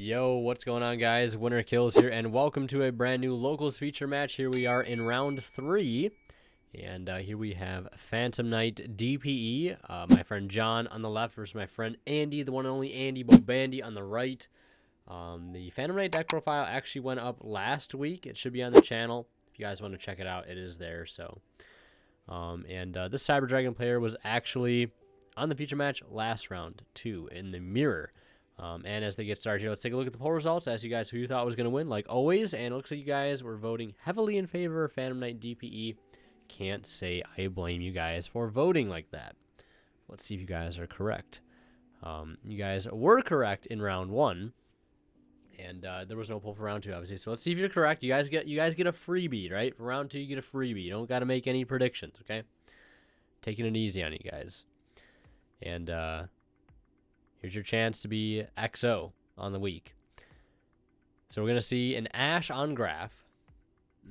Yo, what's going on, guys? Winner Kills here, and welcome to a brand new locals feature match. Here we are in round 3, and here we have Phantom Knight DPE. My friend John on the left versus my friend Andy, the one and only Andy Bobandy on the right. The Phantom Knight deck profile actually went up last week. It should be on the channel. If you guys want to check it out, it is there. So, this Cyber Dragon player was actually on the feature match last round, too, in the mirror. And as they get started here, let's take a look at the poll results. Ask you guys who you thought was going to win, like always. And it looks like you guys were voting heavily in favor of Phantom Knight DPE. Can't say I blame you guys for voting like that. Let's see if you guys are correct. You guys were correct in round 1. And there was no poll for round 2, obviously. So let's see if you're correct. You guys get a freebie, right? For round 2, you get a freebie. You don't got to make any predictions, okay? Taking it easy on you guys. And here's your chance to be XO on the week. So we're going to see an Ash on Graph.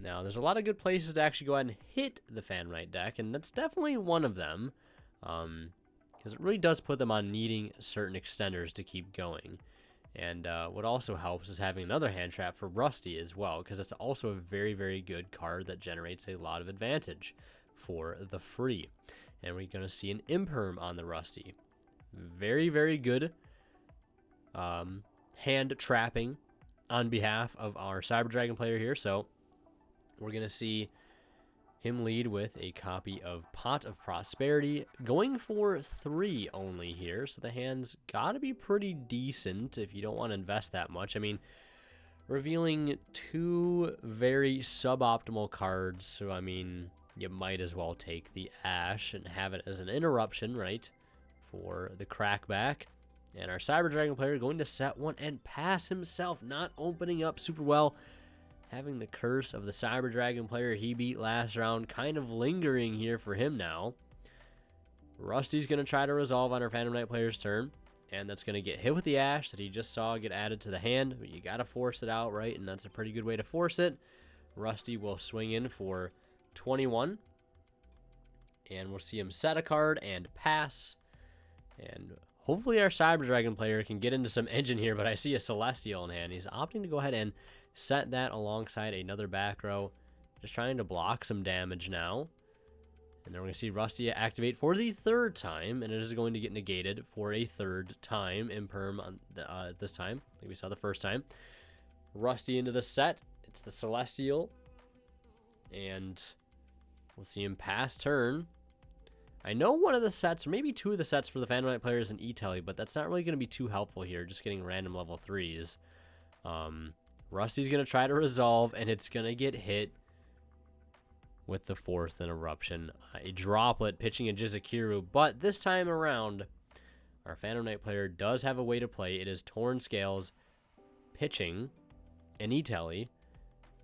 Now, there's a lot of good places to actually go ahead and hit the Phantom Knight deck, and that's definitely one of them. Because it really does put them on needing certain extenders to keep going. And what also helps is having another hand trap for Rusty as well, because it's also a very, very good card that generates a lot of advantage for the free. And we're going to see an Imperm on the Rusty. Very, very good hand trapping on behalf of our Cyber Dragon player here. So we're going to see him lead with a copy of Pot of Prosperity, going for 3 only here. So the hand's got to be pretty decent if you don't want to invest that much. I mean, revealing 2 very suboptimal cards. So, I mean, you might as well take the Ash and have it as an interruption, right? For the crackback. And our Cyber Dragon player going to set 1 and pass himself, not opening up super well. Having the curse of the Cyber Dragon player he beat last round kind of lingering here for him now. Rusty's going to try to resolve on our Phantom Knight player's turn. And that's going to get hit with the Ash that he just saw get added to the hand. But you got to force it out, right? And that's a pretty good way to force it. Rusty will swing in for 21. And we'll see him set a card and pass. And hopefully our Cyber Dragon player can get into some engine here, but I see a Celestial in hand. He's opting to go ahead and set that alongside another back row. Just trying to block some damage now. And then we're going to see Rusty activate for the 3rd time, and it is going to get negated for a 3rd time. Imperm on this time, like we saw the first time. Rusty into the set. It's the Celestial. And we'll see him pass turn. I know one of the sets, or maybe 2 of the sets for the Phantom Knight player is an E-Telly, but that's not really going to be too helpful here, just getting random level 3s. Rusty's going to try to resolve, and it's going to get hit with the 4th interruption. A Droplet pitching a Jizukiru, but this time around, our Phantom Knight player does have a way to play. It is Torn Scales pitching an E-Telly,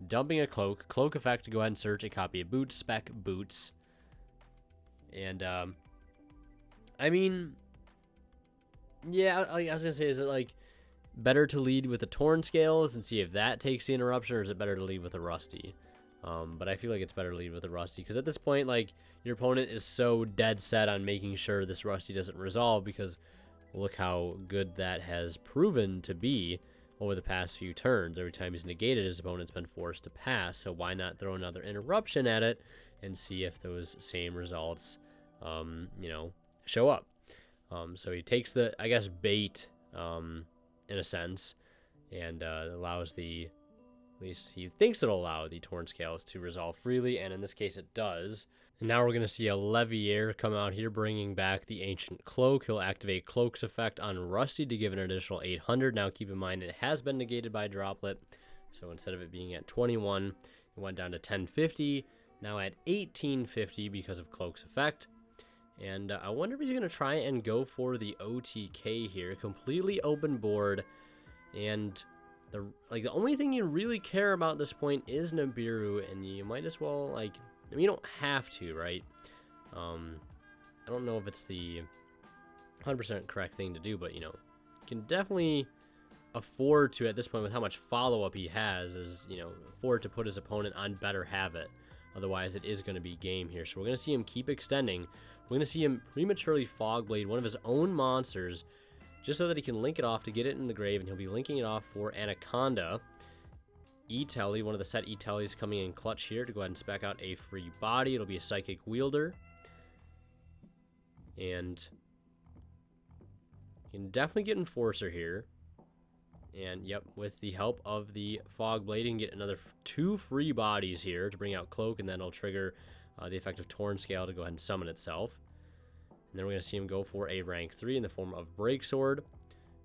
dumping a Cloak effect to go ahead and search a copy of Boots, Spec Boots. And, I mean, yeah, I was going to say, is it, like, better to lead with the Torn Scales and see if that takes the interruption, or is it better to lead with a Rusty? But I feel like it's better to lead with a Rusty, because at this point, like, your opponent is so dead set on making sure this Rusty doesn't resolve, because look how good that has proven to be over the past few turns. Every time he's negated, his opponent's been forced to pass, so why not throw another interruption at it and see if those same results show up. So he takes the, I guess, bait, in a sense, and allows the, at least he thinks it'll allow the Torn Scales to resolve freely, and in this case it does. And now we're going to see a Leviair come out here, bringing back the Ancient Cloak. He'll activate Cloak's effect on Rusty to give an additional 800. Now keep in mind it has been negated by Droplet, so instead of it being at 21, it went down to 1050. Now at 1850 because of Cloak's effect. And I wonder if he's going to try and go for the OTK here. Completely open board. And the only thing you really care about at this point is Nibiru. And you might as well, like, I mean, you don't have to, right? I don't know if it's the 100% correct thing to do, but, you can definitely afford to, at this point, with how much follow-up he has, afford to put his opponent on better habit. Otherwise, it is going to be game here. So we're going to see him keep extending. We're going to see him prematurely Fogblade one of his own monsters just so that he can link it off to get it in the grave, and he'll be linking it off for Anaconda. E-Telly, one of the set E-Tellys coming in clutch here to go ahead and spec out a free body. It'll be a Psychic Wielder. And you can definitely get Enforcer here. And, yep, with the help of the Fog Blade, you can get another 2 free bodies here to bring out Cloak, and then it'll trigger the effect of Torn Scale to go ahead and summon itself. And then we're going to see him go for a rank 3 in the form of Breaksword.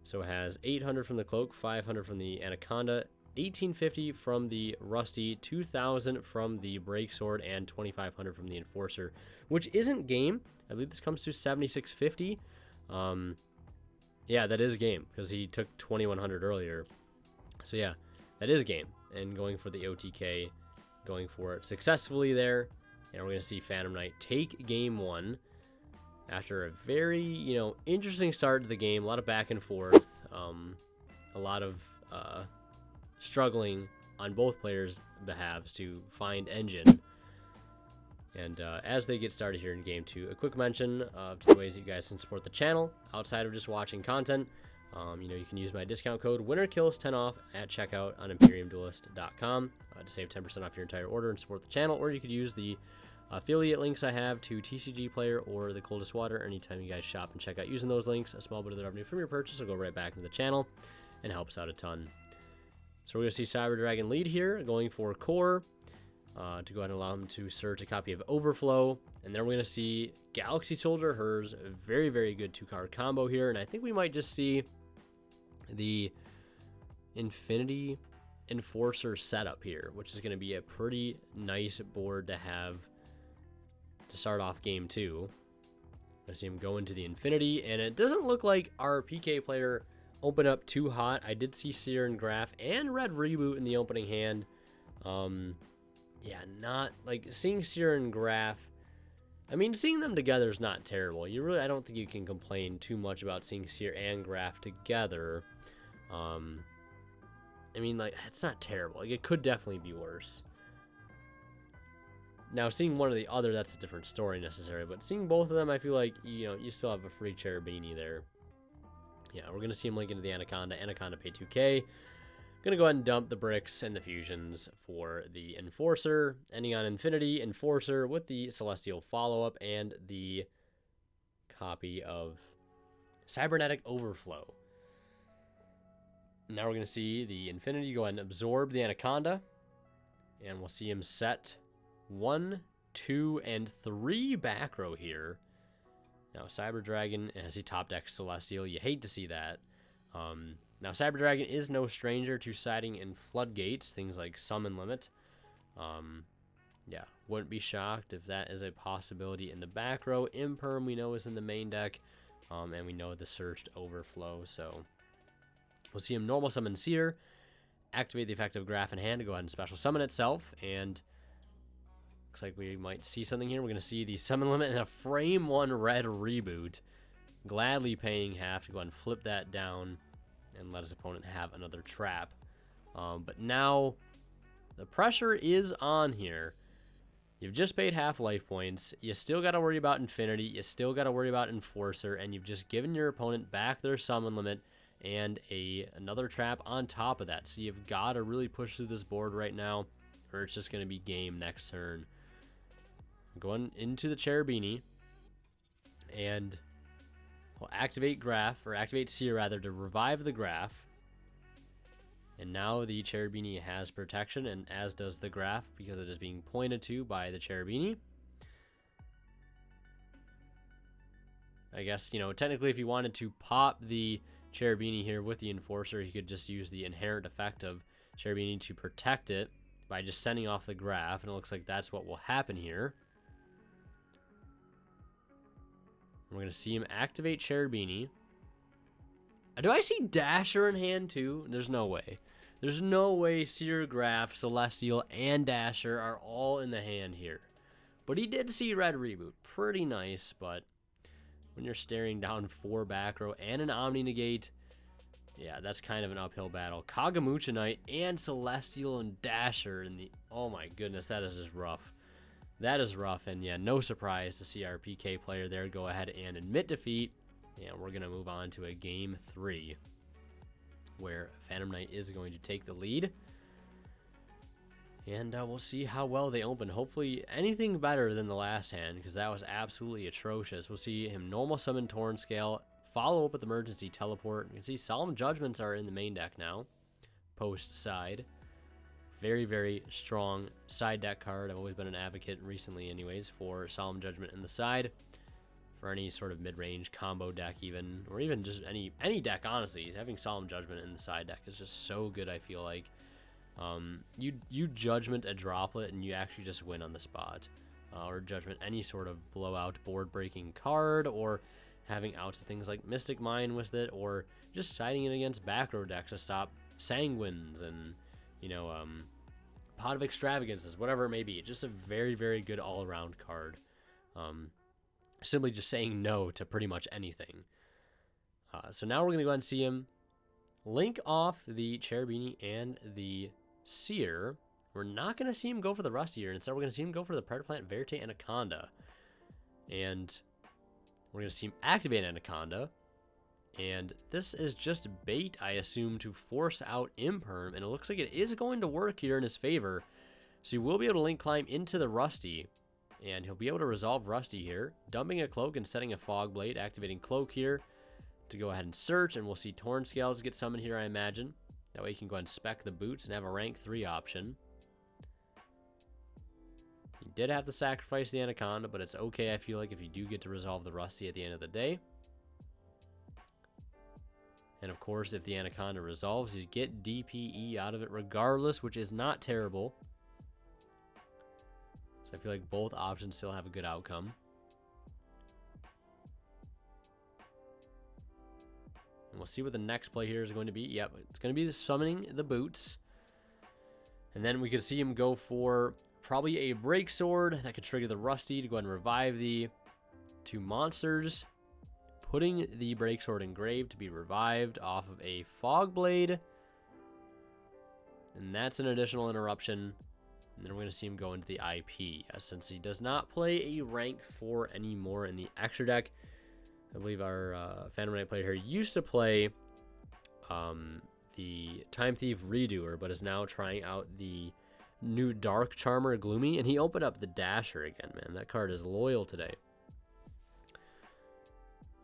So it has 800 from the Cloak, 500 from the Anaconda, 1850 from the Rusty, 2000 from the Breaksword, and 2500 from the Enforcer, which isn't game. I believe this comes to 7650. Yeah, that is game because he took 2100 earlier. So yeah, that is game. And going for the OTK, going for it successfully there. And we're going to see Phantom Knight take game 1 after a very, interesting start to the game. A lot of back and forth, a lot of struggling on both players' behalves to find engine. And as they get started here in game 2, a quick mention of the ways that you guys can support the channel outside of just watching content. You can use my discount code WinnerKills10 at checkout on ImperiumDuelist.com to save 10% off your entire order and support the channel, or you could use the affiliate links I have to TCG Player or the Coldest Water anytime you guys shop and check out using those links. A small bit of the revenue from your purchase will go right back into the channel and helps out a ton. So we're going to see Cyber Dragon lead here, going for Core to go ahead and allow him to search a copy of Overflow. And then we're going to see Galaxy Soldier, hers very, very good 2-card combo here. And I think we might just see the Infinity Enforcer setup here, which is going to be a pretty nice board to have to start off game 2. I see him go into the Infinity, and it doesn't look like our PK player open up too hot. I did see Seer and Graph and Red Reboot in the opening hand. Yeah, not like seeing Seer and Graph. I mean, seeing them together is not terrible. I don't think you can complain too much about seeing Seer and Graph together. I mean, like, it's not terrible. Like, it could definitely be worse. Now, seeing one or the other, that's a different story necessarily. But seeing both of them, I feel like, you still have a free Cherubini there. Yeah, we're going to see him link into the Anaconda. Anaconda pay 2k. Going to go ahead and dump the bricks and the fusions for the Enforcer. Ending on Infinity Enforcer with the Celestial follow-up and the copy of Cybernetic Overflow. Now we're going to see the Infinity go ahead and absorb the Anaconda. And we'll see him set 1, 2, and 3 back row here. Now, Cyber Dragon has he top deck Celestial. You hate to see that. Now, Cyber Dragon is no stranger to siding in Floodgates, things like Summon Limit. Yeah, wouldn't be shocked if that is a possibility in the back row. Imperm, we know, is in the main deck, and we know the Searched Overflow. So, we'll see him normal summon Seer, activate the effect of Graph in hand to go ahead and special summon itself, and looks like we might see something here. We're going to see the Summon Limit and a Frame 1 Red Reboot. Gladly paying half to go ahead and flip that down and let his opponent have another trap. But now the pressure is on here. You've just paid half life points. You still got to worry about Infinity. You still got to worry about Enforcer. And you've just given your opponent back their Summon Limit and another trap on top of that. So you've got to really push through this board right now, or it's just going to be game next turn. Going into the Cherubini, and we'll activate Graph, or activate Seer rather, to revive the Graph. And now the Cherubini has protection, and as does the Graph, because it is being pointed to by the Cherubini. I guess, technically if you wanted to pop the Cherubini here with the Enforcer, you could just use the inherent effect of Cherubini to protect it by just sending off the Graph, and it looks like that's what will happen here. We're going to see him activate Cherubini. Do I see Dasher in hand too? There's no way. There's no way Seer, Graph, Celestial, and Dasher are all in the hand here. But he did see Red Reboot. Pretty nice, but when you're staring down 4 back row and an Omni Negate, yeah, that's kind of an uphill battle. Kagamucha Knight and Celestial and Dasher in the... Oh my goodness, that is just rough. That is rough, and yeah, no surprise to see our PK player there go ahead and admit defeat And we're going to move on to a game 3 where Phantom Knight is going to take the lead. And we'll see how well they open. Hopefully anything better than the last hand, because that was absolutely atrocious. We'll see him normal summon Torn Scale, follow up with Emergency Teleport. You can see Solemn Judgments are in the main deck now, post side. Very, very strong side deck card. I've always been an advocate recently anyways for Solemn Judgment in the side. For any sort of mid-range combo deck even, or even just any deck, honestly. Having Solemn Judgment in the side deck is just so good, I feel like. You Judgment a Droplet and you actually just win on the spot. Or Judgment any sort of blowout board-breaking card, or having outs of things like Mystic Mine with it, or just siding it against back row decks to stop Sanguines and, you know, Pot of Extravagances, whatever it may be. Just a very, very good all-around card. Simply just saying no to pretty much anything. So now we're going to go ahead and see him link off the Cherubini and the Seer. We're not going to see him go for the Rusty here. Instead, we're going to see him go for the Predator Plant, Verite, Anaconda. And we're going to see him activate Anaconda. And this is just bait, I assume, to force out Imperm. And it looks like it is going to work here in his favor. So you will be able to link climb into the Rusty. And he'll be able to resolve Rusty here, dumping a Cloak and setting a Fog Blade, activating Cloak here to go ahead and search, and we'll see Torn Scales get summoned here, I imagine. That way you can go ahead and spec the boots and have a rank 3 option. You did have to sacrifice the Anaconda, but it's okay, I feel like, if you do get to resolve the Rusty at the end of the day. And of course, if the Anaconda resolves, you get DPE out of it regardless, which is not terrible. So I feel like both options still have a good outcome. And we'll see what the next play here is going to be. Yep, it's going to be summoning the boots. And then we could see him go for probably a Break Sword that could trigger the Rusty to go ahead and revive the 2 monsters. Putting the Break Sword in grave to be revived off of a Fog Blade. And that's an additional interruption. And then we're going to see him go into the IP, since he does not play a rank 4 anymore in the extra deck. I believe our Phantom Knight player here used to play the Time Thief Redoer, but is now trying out the new Dark Charmer Gloomy, and he opened up the Dasher again, man. That card is loyal today.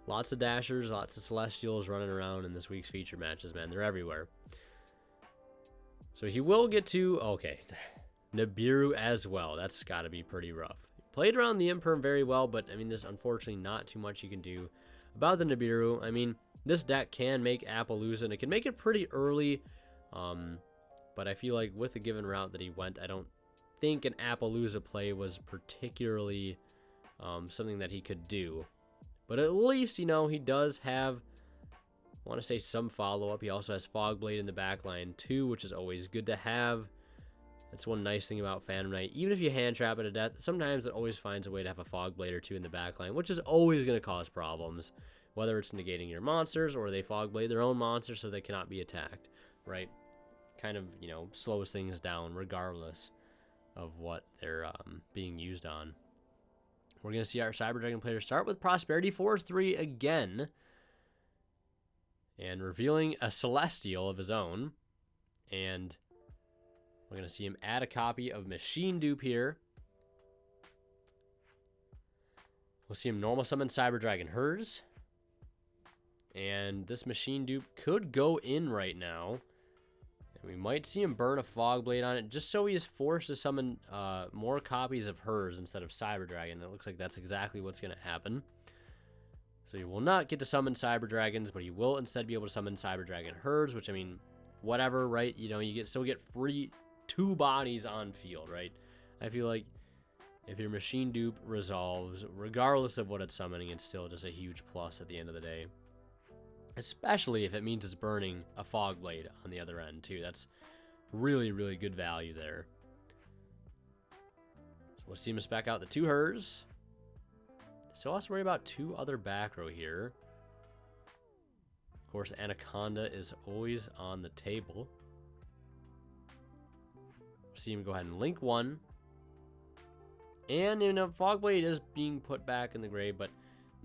Lots of Dashers, lots of Celestials running around in this week's feature matches, man. They're everywhere. So he will get to... Okay. Nibiru as well. That's got to be pretty rough. Played around the Imperm very well, but I mean, there's unfortunately not too much you can do about the Nibiru. I mean, this deck can make Appaloosa, and it can make it pretty early. But I feel like with the given route that he went, I don't think an Appaloosa play was particularly something that he could do. But at least, you know, he does have, I want to say, some follow-up. He also has Fog Blade in the back line too, which is always good to have. That's one nice thing about Phantom Knight. Even if you hand trap it to death, sometimes it always finds a way to have a Fog Blade or 2 in the backline, which is always going to cause problems. Whether it's negating your monsters or they Fog Blade their own monsters so they cannot be attacked, right? Kind of, you know, slows things down regardless of what they're being used on. We're going to see our Cyber Dragon player start with Prosperity 4-3 again. And revealing a Celestial of his own. And we're going to see him add a copy of Machine Dupe here. We'll see him normal summon Cyber Dragon Hers. And this Machine Dupe could go in right now. And we might see him burn a Fog Blade on it, just so he is forced to summon more copies of Hers instead of Cyber Dragon. It looks like that's exactly what's going to happen. So he will not get to summon Cyber Dragons, but he will instead be able to summon Cyber Dragon Hers, which, I mean, whatever, right? You know, you still get free 2 bodies on field, right? I feel like if your Machine Dupe resolves, regardless of what it's summoning, it's still just a huge plus at the end of the day. Especially if it means it's burning a Fog Blade on the other end, too. That's really, really good value there. So we'll see him spec out the 2 Hers. Still has to worry about 2 other back row here. Of course, Anaconda is always on the table. See him go ahead and link 1. And, you know, Fog Blade is being put back in the grave, but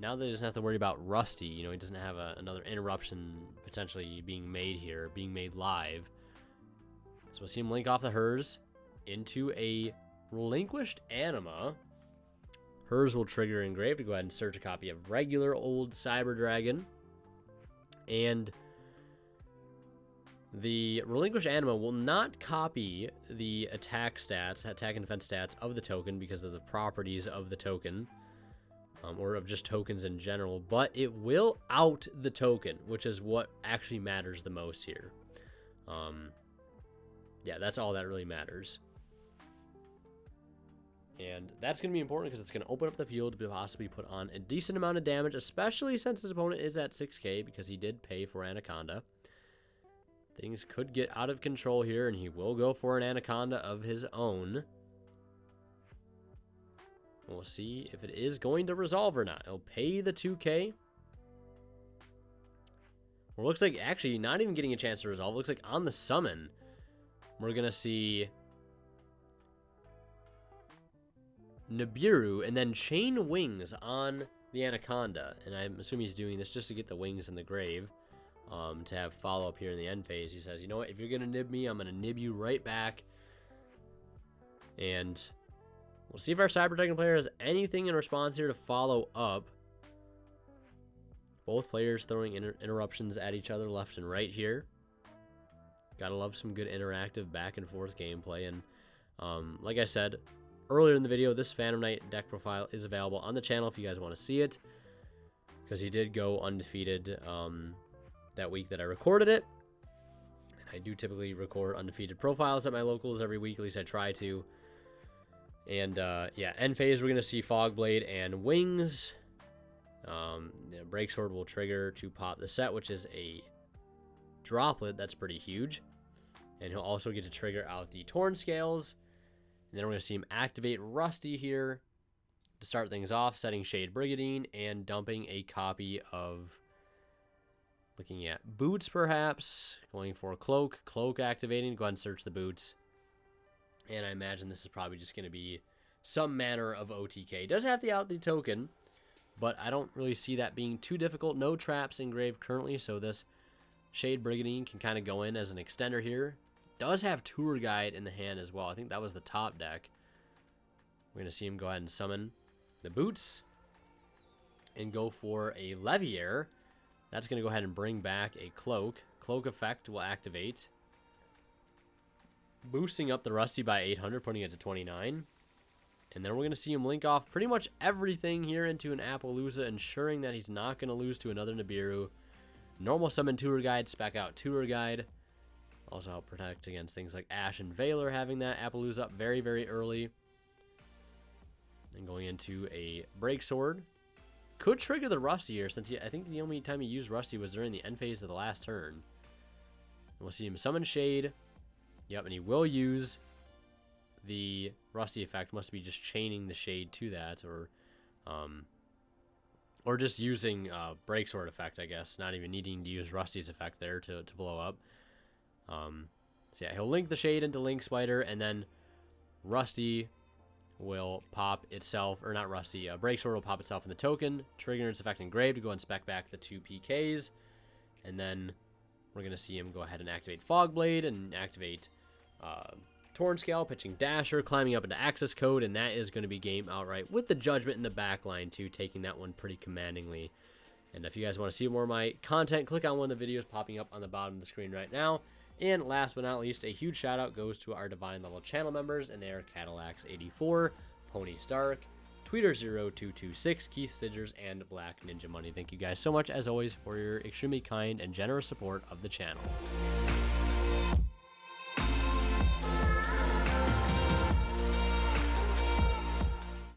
now that he doesn't have to worry about Rusty, you know, he doesn't have another interruption potentially being made here, being made live. So we'll see him link off the Hers into a Relinquished Anima. Hers will trigger Engrave to go ahead and search a copy of regular old Cyber Dragon. And the Relinquished Anima will not copy the attack stats, attack and defense stats of the token because of the properties of the token, or of just tokens in general, but it will out the token, which is what actually matters the most here. Yeah, that's all that really matters. And that's going to be important because it's going to open up the field to possibly put on a decent amount of damage, especially since his opponent is at 6k because he did pay for Anaconda. Things could get out of control here, and he will go for an Anaconda of his own. We'll see if it is going to resolve or not. He'll pay the 2k. Or looks like actually not even getting a chance to resolve. It looks like on the summon, we're going to see Nibiru and then chain wings on the Anaconda. And I'm assuming he's doing this just to get the wings in the grave. To have follow-up here in the end phase. He says, you know what, if you're going to nib me, I'm going to nib you right back. And we'll see if our Cyber Dragon player has anything in response here to follow up. Both players throwing interruptions at each other left and right here. Gotta love some good interactive back and forth gameplay. And like I said earlier in the video, this Phantom Knight deck profile is available on the channel if you guys want to see it. Because he did go undefeated that week that I recorded it. And I do typically record undefeated profiles at my locals every week, at least I try to. And yeah, end phase, we're going to see Fogblade and Wings. Breaksword will trigger to pop the set, which is a droplet. That's pretty huge. And he'll also get to trigger out the Torn Scales. And then we're going to see him activate Rusty here to start things off, setting Shade Brigandine and dumping a copy of, looking at Boots perhaps, going for Cloak, Cloak activating, go ahead and search the Boots. And I imagine this is probably just going to be some manner of OTK. It does have the out the token, but I don't really see that being too difficult. No traps engraved currently, so this Shade Brigandine can kind of go in as an extender here. Does have Tour Guide in the hand as well. I think that was the top deck. We're going to see him go ahead and summon the Boots and go for a Leviair. That's going to go ahead and bring back a Cloak. Cloak effect will activate, boosting up the Rusty by 800, putting it to 29. And then we're going to see him link off pretty much everything here into an Appaloosa, ensuring that he's not going to lose to another Nibiru. Normal summon Tour Guide, spec out Tour Guide. Also help protect against things like Ash and Valor having that Appaloosa up very, very early. And going into a Breaksword. Could trigger the Rusty here, since I think the only time he used Rusty was during the end phase of the last turn. And we'll see him summon Shade. Yep, and he will use the Rusty effect. Must be just chaining the Shade to that, or just using Breaksword effect, I guess. Not even needing to use Rusty's effect there to blow up. So yeah, he'll link the Shade into Link Spider, and then Rusty will pop itself, or not Rusty, Breaksword will pop itself in the token, triggering its effect engraved to go and spec back the 2 PKs. And then we're going to see him go ahead and activate Fogblade and activate Torn Scale, pitching Dasher, climbing up into Access Code, and that is going to be game outright with the Judgment in the back line too, taking that one pretty commandingly. And if you guys want to see more of my content, click on one of the videos popping up on the bottom of the screen right now. And last but not least, a huge shout out goes to our Divine Level channel members, and they are Cadillacs84, Pony Stark, Tweeter0226, Keith Stidgers, and Black Ninja Money. Thank you guys so much, as always, for your extremely kind and generous support of the channel.